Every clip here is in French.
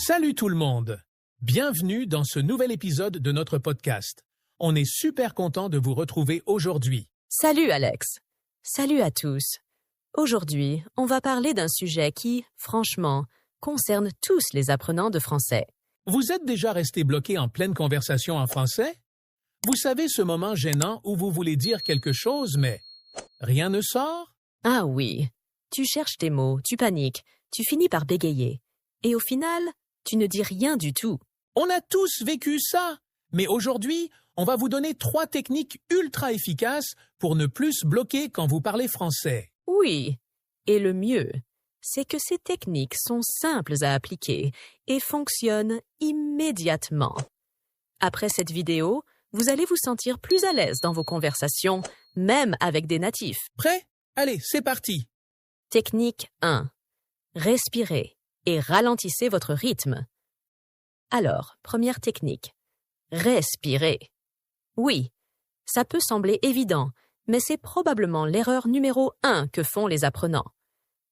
Salut tout le monde! Bienvenue dans ce nouvel épisode de notre podcast. On est super content de vous retrouver aujourd'hui. Salut Alex! Salut à tous! Aujourd'hui, on va parler d'un sujet qui, franchement, concerne tous les apprenants de français. Vous êtes déjà resté bloqué en pleine conversation en français? Vous savez ce moment gênant où vous voulez dire quelque chose, mais rien ne sort? Ah oui, tu cherches tes mots, tu paniques, tu finis par bégayer. Et au final, tu ne dis rien du tout. On a tous vécu ça! Mais aujourd'hui, on va vous donner 3 techniques ultra efficaces pour ne plus se bloquer quand vous parlez français. Oui, et le mieux, c'est que ces techniques sont simples à appliquer et fonctionnent immédiatement. Après cette vidéo, vous allez vous sentir plus à l'aise dans vos conversations, même avec des natifs. Prêt? Allez, c'est parti! Technique 1. Respirez et ralentissez votre rythme. Alors, première technique. Respirez. Oui, ça peut sembler évident, mais c'est probablement l'erreur numéro 1 que font les apprenants.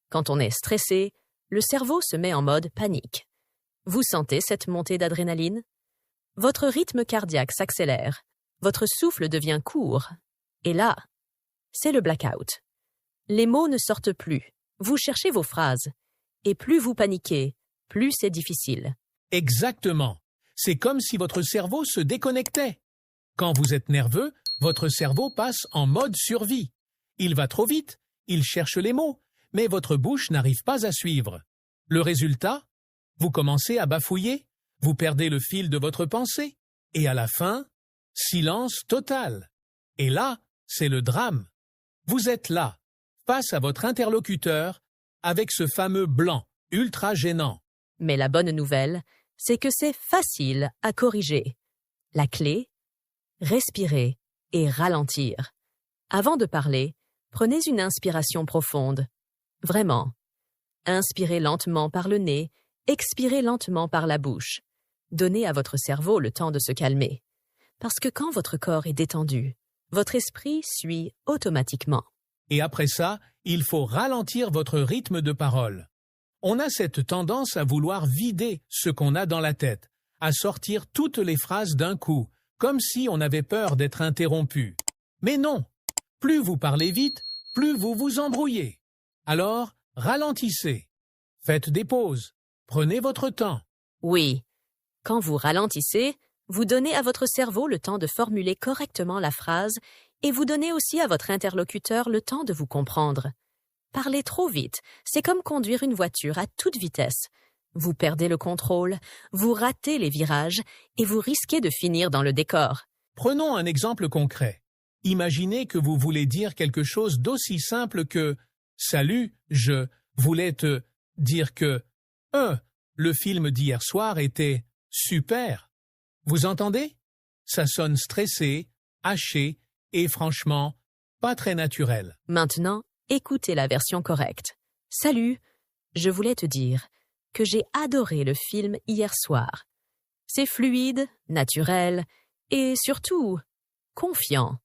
Quand on est stressé, le cerveau se met en mode panique. Vous sentez cette montée d'adrénaline? Votre rythme cardiaque s'accélère, votre souffle devient court. Et là, c'est le blackout. Les mots ne sortent plus, vous cherchez vos phrases. Et plus vous paniquez, plus c'est difficile. Exactement. C'est comme si votre cerveau se déconnectait. Quand vous êtes nerveux, votre cerveau passe en mode survie. Il va trop vite, il cherche les mots, mais votre bouche n'arrive pas à suivre. Le résultat? Vous commencez à bafouiller, vous perdez le fil de votre pensée, et à la fin, silence total. Et là, c'est le drame. Vous êtes là, face à votre interlocuteur, avec ce fameux blanc, ultra gênant. Mais la bonne nouvelle, c'est que c'est facile à corriger. La clé? Respirer et ralentir. Avant de parler, prenez une inspiration profonde. Vraiment. Inspirez lentement par le nez, expirez lentement par la bouche. Donnez à votre cerveau le temps de se calmer. Parce que quand votre corps est détendu, votre esprit suit automatiquement. Et après ça, il faut ralentir votre rythme de parole. On a cette tendance à vouloir vider ce qu'on a dans la tête, à sortir toutes les phrases d'un coup, comme si on avait peur d'être interrompu. Mais non! Plus vous parlez vite, plus vous vous embrouillez. Alors, ralentissez. Faites des pauses. Prenez votre temps. Oui. Quand vous ralentissez, vous donnez à votre cerveau le temps de formuler correctement la phrase et vous donnez aussi à votre interlocuteur le temps de vous comprendre. Parler trop vite, c'est comme conduire une voiture à toute vitesse. Vous perdez le contrôle, vous ratez les virages et vous risquez de finir dans le décor. Prenons un exemple concret. Imaginez que vous voulez dire quelque chose d'aussi simple que « Salut, je voulais te dire que le film d'hier soir était super ». Vous entendez? Ça sonne stressé, haché et franchement, pas très naturel. Maintenant, écoutez la version correcte. Salut, je voulais te dire que j'ai adoré le film hier soir. C'est fluide, naturel et surtout confiant.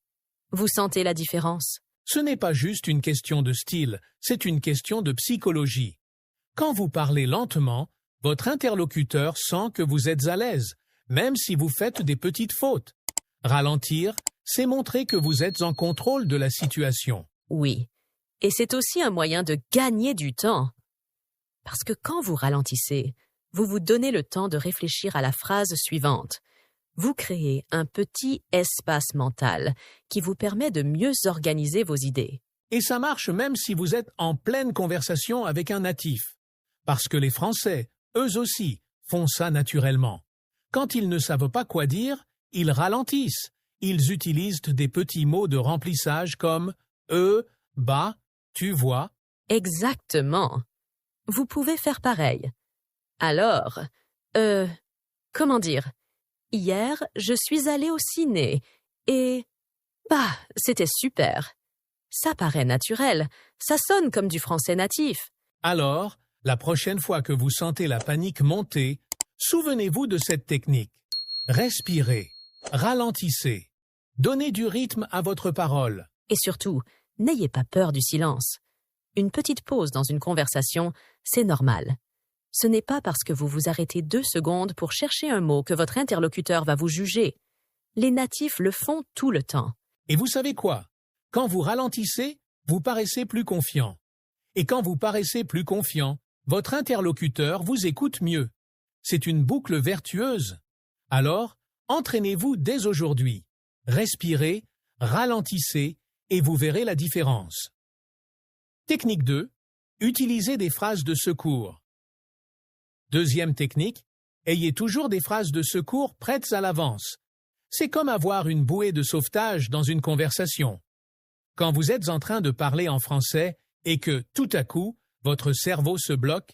Vous sentez la différence? Ce n'est pas juste une question de style, c'est une question de psychologie. Quand vous parlez lentement, votre interlocuteur sent que vous êtes à l'aise, même si vous faites des petites fautes. Ralentir, c'est montrer que vous êtes en contrôle de la situation. Oui, et c'est aussi un moyen de gagner du temps. Parce que quand vous ralentissez, vous vous donnez le temps de réfléchir à la phrase suivante. Vous créez un petit espace mental qui vous permet de mieux organiser vos idées. Et ça marche même si vous êtes en pleine conversation avec un natif. Parce que les Français, eux aussi, font ça naturellement. Quand ils ne savent pas quoi dire, ils ralentissent. Ils utilisent des petits mots de remplissage comme « bah »,« tu vois ». Exactement. Vous pouvez faire pareil. Alors, comment dire? Hier, je suis allée au ciné et bah, c'était super. Ça paraît naturel, ça sonne comme du français natif. Alors, la prochaine fois que vous sentez la panique monter, souvenez-vous de cette technique. Respirez, ralentissez, donnez du rythme à votre parole. Et surtout, n'ayez pas peur du silence. Une petite pause dans une conversation, c'est normal. Ce n'est pas parce que vous vous arrêtez 2 secondes pour chercher un mot que votre interlocuteur va vous juger. Les natifs le font tout le temps. Et vous savez quoi? Quand vous ralentissez, vous paraissez plus confiant. Et quand vous paraissez plus confiant, votre interlocuteur vous écoute mieux. C'est une boucle vertueuse. Alors, entraînez-vous dès aujourd'hui. Respirez, ralentissez et vous verrez la différence. Technique 2. Utilisez des phrases de secours. Deuxième technique, ayez toujours des phrases de secours prêtes à l'avance. C'est comme avoir une bouée de sauvetage dans une conversation. Quand vous êtes en train de parler en français et que, tout à coup, votre cerveau se bloque,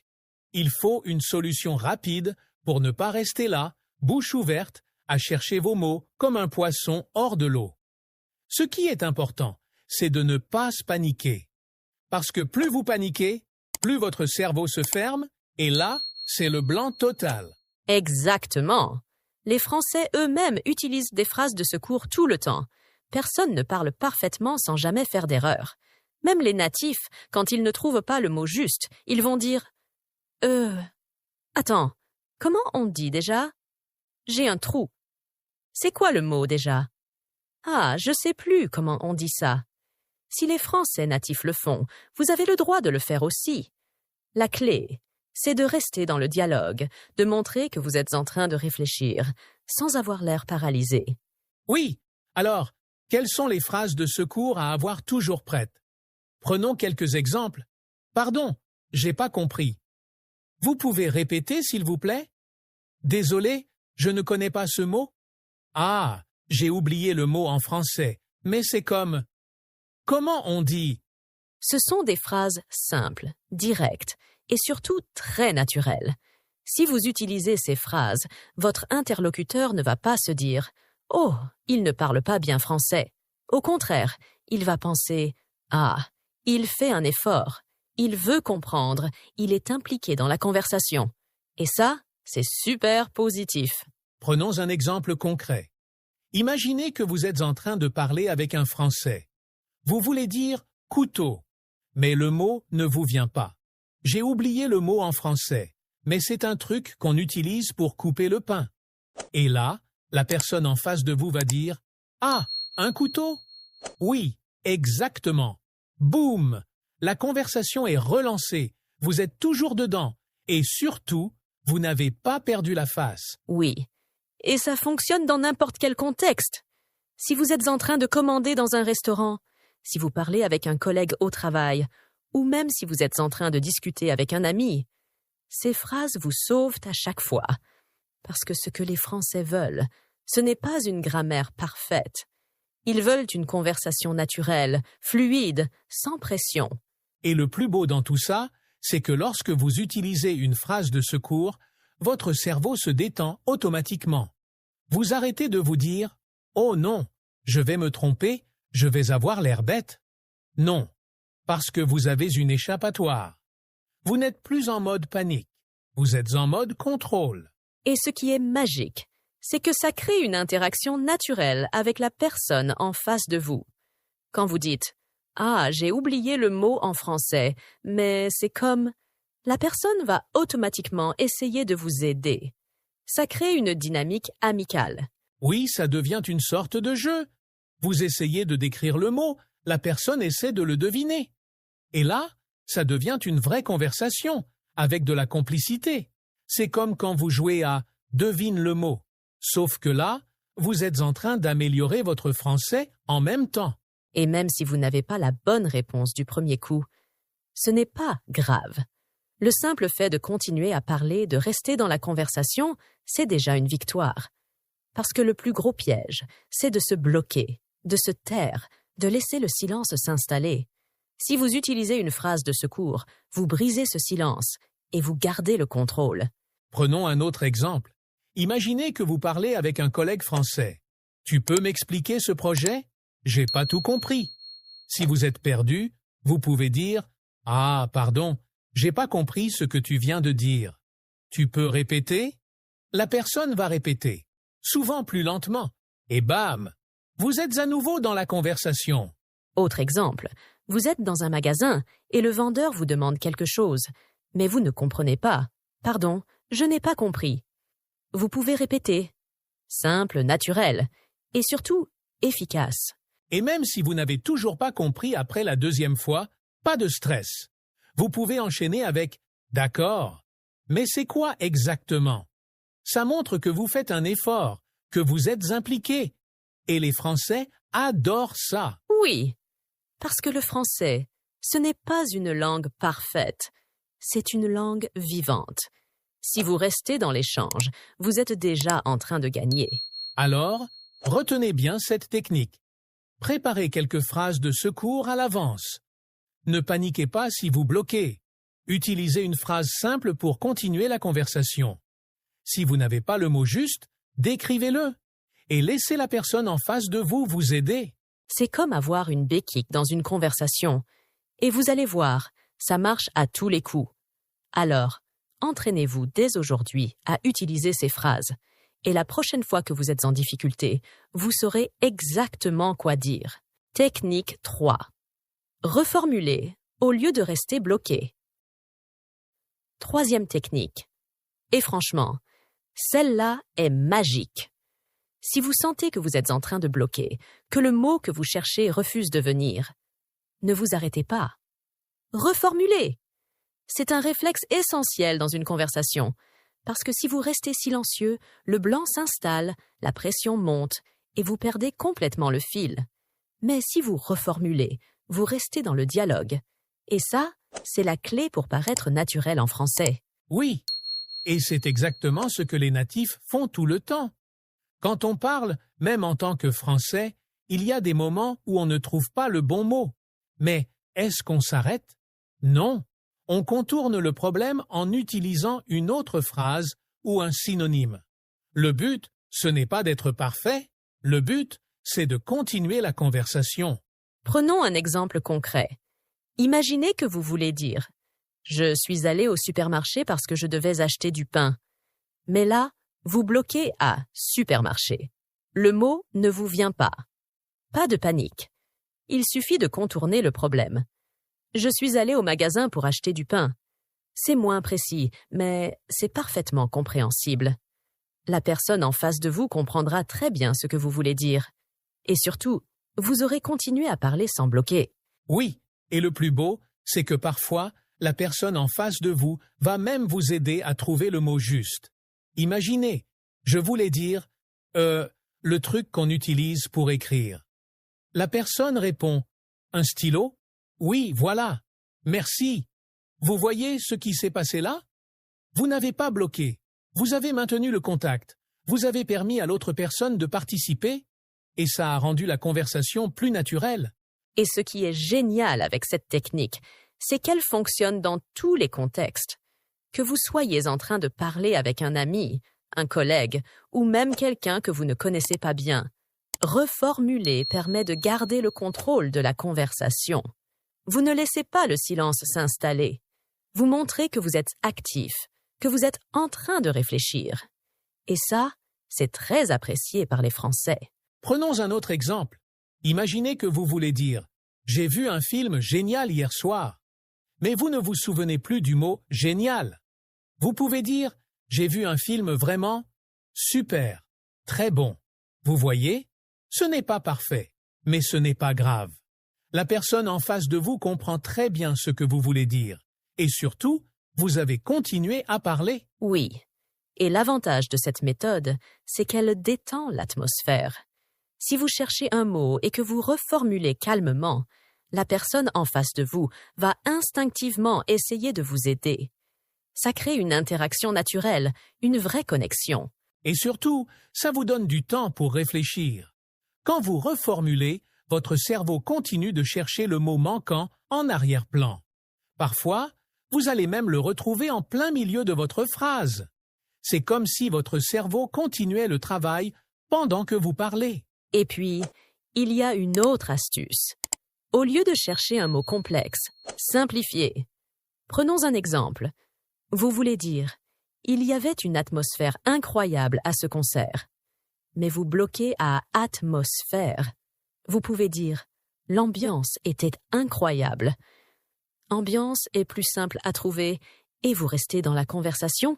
il faut une solution rapide pour ne pas rester là, bouche ouverte, à chercher vos mots comme un poisson hors de l'eau. Ce qui est important, c'est de ne pas se paniquer. Parce que plus vous paniquez, plus votre cerveau se ferme, et là, c'est le blanc total. Exactement. Les Français eux-mêmes utilisent des phrases de secours tout le temps. Personne ne parle parfaitement sans jamais faire d'erreur. Même les natifs, quand ils ne trouvent pas le mot juste, ils vont dire « Attends, comment on dit déjà? J'ai un trou. C'est quoi le mot déjà? Ah, je sais plus comment on dit ça. » Si les Français natifs le font, vous avez le droit de le faire aussi. La clé, c'est de rester dans le dialogue, de montrer que vous êtes en train de réfléchir, sans avoir l'air paralysé. Oui, alors, quelles sont les phrases de secours à avoir toujours prêtes? Prenons quelques exemples. Pardon, j'ai pas compris. Vous pouvez répéter, s'il vous plaît? Désolé, je ne connais pas ce mot. Ah, j'ai oublié le mot en français, mais c'est comme... Comment on dit? Ce sont des phrases simples, directes et surtout très naturelles. Si vous utilisez ces phrases, votre interlocuteur ne va pas se dire « Oh, il ne parle pas bien français ». Au contraire, il va penser « Ah, il fait un effort, il veut comprendre, il est impliqué dans la conversation ». Et ça, c'est super positif. Prenons un exemple concret. Imaginez que vous êtes en train de parler avec un Français. Vous voulez dire « couteau », mais le mot ne vous vient pas. J'ai oublié le mot en français, mais c'est un truc qu'on utilise pour couper le pain. Et là, la personne en face de vous va dire « Ah, un couteau ?» Oui, exactement. Boum! La conversation est relancée. Vous êtes toujours dedans. Et surtout, vous n'avez pas perdu la face. Oui. Et ça fonctionne dans n'importe quel contexte. Si vous êtes en train de commander dans un restaurant, si vous parlez avec un collègue au travail, ou même si vous êtes en train de discuter avec un ami, ces phrases vous sauvent à chaque fois. Parce que ce que les Français veulent, ce n'est pas une grammaire parfaite. Ils veulent une conversation naturelle, fluide, sans pression. Et le plus beau dans tout ça, c'est que lorsque vous utilisez une phrase de secours, votre cerveau se détend automatiquement. Vous arrêtez de vous dire « Oh non, je vais me tromper, je vais avoir l'air bête. » Non, parce que vous avez une échappatoire. Vous n'êtes plus en mode panique, vous êtes en mode contrôle. Et ce qui est magique, c'est que ça crée une interaction naturelle avec la personne en face de vous. Quand vous dites « Ah, j'ai oublié le mot en français, mais c'est comme… », la personne va automatiquement essayer de vous aider. Ça crée une dynamique amicale. Oui, ça devient une sorte de jeu. Vous essayez de décrire le mot, la personne essaie de le deviner. Et là, ça devient une vraie conversation, avec de la complicité. C'est comme quand vous jouez à « devine le mot », sauf que là, vous êtes en train d'améliorer votre français en même temps. Et même si vous n'avez pas la bonne réponse du premier coup, ce n'est pas grave. Le simple fait de continuer à parler, de rester dans la conversation, c'est déjà une victoire. Parce que le plus gros piège, c'est de se bloquer, de se taire, de laisser le silence s'installer. Si vous utilisez une phrase de secours, vous brisez ce silence et vous gardez le contrôle. Prenons un autre exemple. Imaginez que vous parlez avec un collègue français. « Tu peux m'expliquer ce projet? J'ai pas tout compris. » Si vous êtes perdu, vous pouvez dire « Ah, pardon, j'ai pas compris ce que tu viens de dire. Tu peux répéter? » La personne va répéter, souvent plus lentement, et bam! Vous êtes à nouveau dans la conversation. Autre exemple, vous êtes dans un magasin et le vendeur vous demande quelque chose, mais vous ne comprenez pas. Pardon, je n'ai pas compris. Vous pouvez répéter. Simple, naturel, et surtout efficace. Et même si vous n'avez toujours pas compris après la deuxième fois, pas de stress. Vous pouvez enchaîner avec « D'accord, mais c'est quoi exactement ?» Ça montre que vous faites un effort, que vous êtes impliqué. Et les Français adorent ça. Oui, parce que le français, ce n'est pas une langue parfaite, c'est une langue vivante. Si vous restez dans l'échange, vous êtes déjà en train de gagner. Alors, retenez bien cette technique. Préparez quelques phrases de secours à l'avance. Ne paniquez pas si vous bloquez. Utilisez une phrase simple pour continuer la conversation. Si vous n'avez pas le mot juste, décrivez-le et laissez la personne en face de vous vous aider. C'est comme avoir une béquille dans une conversation. Et vous allez voir, ça marche à tous les coups. Alors, entraînez-vous dès aujourd'hui à utiliser ces phrases. Et la prochaine fois que vous êtes en difficulté, vous saurez exactement quoi dire. Technique 3. Reformuler au lieu de rester bloqué. Troisième technique. Et franchement, celle-là est magique. Si vous sentez que vous êtes en train de bloquer, que le mot que vous cherchez refuse de venir, ne vous arrêtez pas. Reformulez. C'est un réflexe essentiel dans une conversation, parce que si vous restez silencieux, le blanc s'installe, la pression monte, et vous perdez complètement le fil. Mais si vous reformulez, vous restez dans le dialogue. Et ça, c'est la clé pour paraître naturel en français. Oui, et c'est exactement ce que les natifs font tout le temps. Quand on parle, même en tant que Français, il y a des moments où on ne trouve pas le bon mot. Mais est-ce qu'on s'arrête? Non. On contourne le problème en utilisant une autre phrase ou un synonyme. Le but, ce n'est pas d'être parfait. Le but, c'est de continuer la conversation. Prenons un exemple concret. Imaginez que vous voulez dire « Je suis allé au supermarché parce que je devais acheter du pain ». Mais là, vous bloquez à « supermarché ». Le mot ne vous vient pas. Pas de panique. Il suffit de contourner le problème. Je suis allé au magasin pour acheter du pain. C'est moins précis, mais c'est parfaitement compréhensible. La personne en face de vous comprendra très bien ce que vous voulez dire. Et surtout, vous aurez continué à parler sans bloquer. Oui, et le plus beau, c'est que parfois, la personne en face de vous va même vous aider à trouver le mot juste. Imaginez, je voulais dire le truc qu'on utilise pour écrire. La personne répond « Un stylo ? Oui, voilà. Merci. Vous voyez ce qui s'est passé là? Vous n'avez pas bloqué. Vous avez maintenu le contact. Vous avez permis à l'autre personne de participer et ça a rendu la conversation plus naturelle. » Et ce qui est génial avec cette technique, c'est qu'elle fonctionne dans tous les contextes. Que vous soyez en train de parler avec un ami, un collègue ou même quelqu'un que vous ne connaissez pas bien, reformuler permet de garder le contrôle de la conversation. Vous ne laissez pas le silence s'installer. Vous montrez que vous êtes actif, que vous êtes en train de réfléchir. Et ça, c'est très apprécié par les Français. Prenons un autre exemple. Imaginez que vous voulez dire « J'ai vu un film génial hier soir », mais vous ne vous souvenez plus du mot « génial ». Vous pouvez dire « J'ai vu un film vraiment super, très bon ». Vous voyez, ce n'est pas parfait, mais ce n'est pas grave. La personne en face de vous comprend très bien ce que vous voulez dire. Et surtout, vous avez continué à parler. Oui. Et l'avantage de cette méthode, c'est qu'elle détend l'atmosphère. Si vous cherchez un mot et que vous reformulez calmement, la personne en face de vous va instinctivement essayer de vous aider. Ça crée une interaction naturelle, une vraie connexion. Et surtout, ça vous donne du temps pour réfléchir. Quand vous reformulez, votre cerveau continue de chercher le mot manquant en arrière-plan. Parfois, vous allez même le retrouver en plein milieu de votre phrase. C'est comme si votre cerveau continuait le travail pendant que vous parlez. Et puis, il y a une autre astuce. Au lieu de chercher un mot complexe, simplifiez. Prenons un exemple. Vous voulez dire « Il y avait une atmosphère incroyable à ce concert ». Mais vous bloquez à « atmosphère ». Vous pouvez dire « L'ambiance était incroyable ». Ambiance est plus simple à trouver Et vous restez dans la conversation?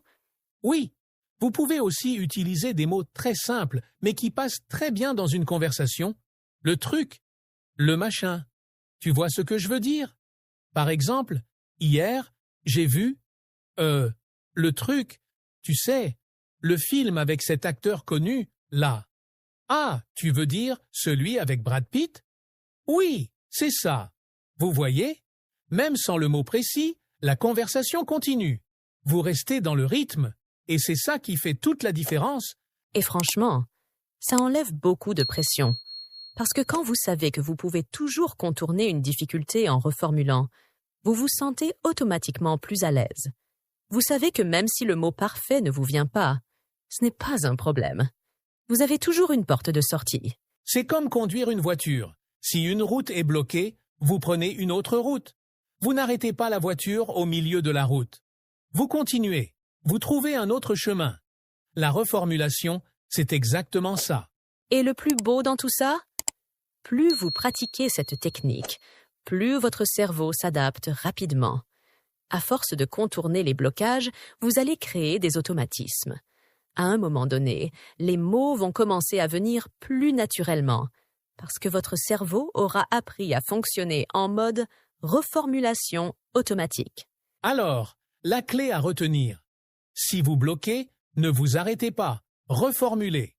Oui, vous pouvez aussi utiliser des mots très simples, mais qui passent très bien dans une conversation. Le truc, le machin. Tu vois ce que je veux dire? Par exemple, hier, j'ai vu, le truc, tu sais, le film avec cet acteur connu, là. Ah, tu veux dire celui avec Brad Pitt? Oui, c'est ça. Vous voyez? Même sans le mot précis, la conversation continue. Vous restez dans le rythme, et c'est ça qui fait toute la différence. Et franchement, ça enlève beaucoup de pression. Parce que quand vous savez que vous pouvez toujours contourner une difficulté en reformulant, vous vous sentez automatiquement plus à l'aise. Vous savez que même si le mot parfait ne vous vient pas, ce n'est pas un problème. Vous avez toujours une porte de sortie. C'est comme conduire une voiture. Si une route est bloquée, vous prenez une autre route. Vous n'arrêtez pas la voiture au milieu de la route. Vous continuez. Vous trouvez un autre chemin. La reformulation, c'est exactement ça. Et le plus beau dans tout ça? Plus vous pratiquez cette technique, plus votre cerveau s'adapte rapidement. À force de contourner les blocages, vous allez créer des automatismes. À un moment donné, les mots vont commencer à venir plus naturellement, parce que votre cerveau aura appris à fonctionner en mode reformulation automatique. Alors, la clé à retenir. Si vous bloquez, ne vous arrêtez pas. Reformulez.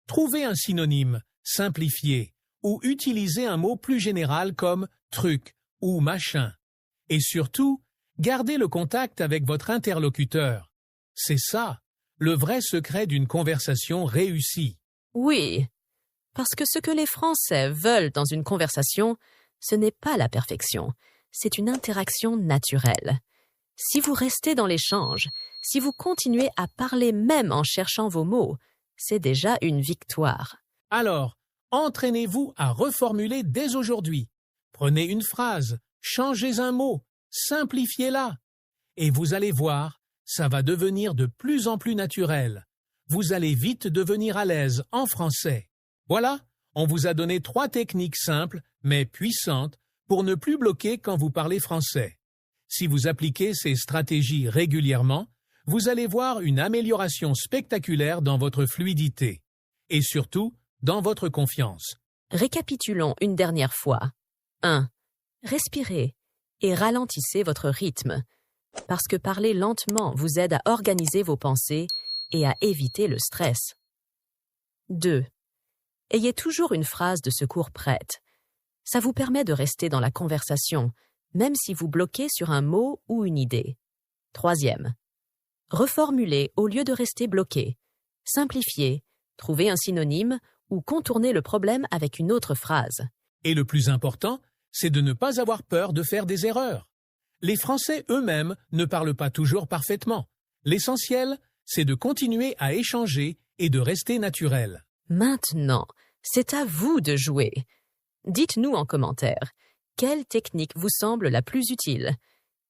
Trouvez un synonyme, simplifiez, ou utilisez un mot plus général comme truc ou machin. Et surtout, gardez le contact avec votre interlocuteur. C'est ça, le vrai secret d'une conversation réussie. Oui, parce que ce que les Français veulent dans une conversation, ce n'est pas la perfection, c'est une interaction naturelle. Si vous restez dans l'échange, si vous continuez à parler même en cherchant vos mots, c'est déjà une victoire. Alors, entraînez-vous à reformuler dès aujourd'hui. Prenez une phrase, changez un mot, simplifiez-la. Et vous allez voir, ça va devenir de plus en plus naturel. Vous allez vite devenir à l'aise en français. Voilà, on vous a donné 3 techniques simples, mais puissantes, pour ne plus bloquer quand vous parlez français. Si vous appliquez ces stratégies régulièrement, vous allez voir une amélioration spectaculaire dans votre fluidité. Et surtout, dans votre confiance. Récapitulons une dernière fois. 1. Respirez et ralentissez votre rythme, parce que parler lentement vous aide à organiser vos pensées et à éviter le stress. 2. Ayez toujours une phrase de secours prête. Ça vous permet de rester dans la conversation, même si vous bloquez sur un mot ou une idée. 3. Reformulez au lieu de rester bloqué. Simplifiez, trouvez un synonyme ou contournez le problème avec une autre phrase. Et le plus important, c'est de ne pas avoir peur de faire des erreurs. Les Français eux-mêmes ne parlent pas toujours parfaitement. L'essentiel, c'est de continuer à échanger et de rester naturel. Maintenant, c'est à vous de jouer. Dites-nous en commentaire, quelle technique vous semble la plus utile?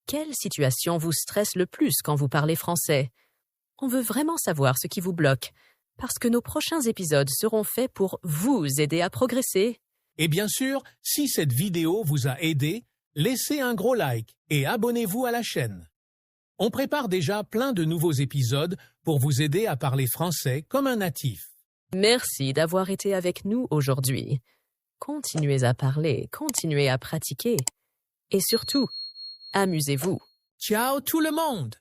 Quelle situation vous stresse le plus quand vous parlez français? On veut vraiment savoir ce qui vous bloque, parce que nos prochains épisodes seront faits pour vous aider à progresser. Et bien sûr, si cette vidéo vous a aidé, laissez un gros like et abonnez-vous à la chaîne. On prépare déjà plein de nouveaux épisodes pour vous aider à parler français comme un natif. Merci d'avoir été avec nous aujourd'hui. Continuez à parler, continuez à pratiquer. Et surtout, amusez-vous. Ciao tout le monde!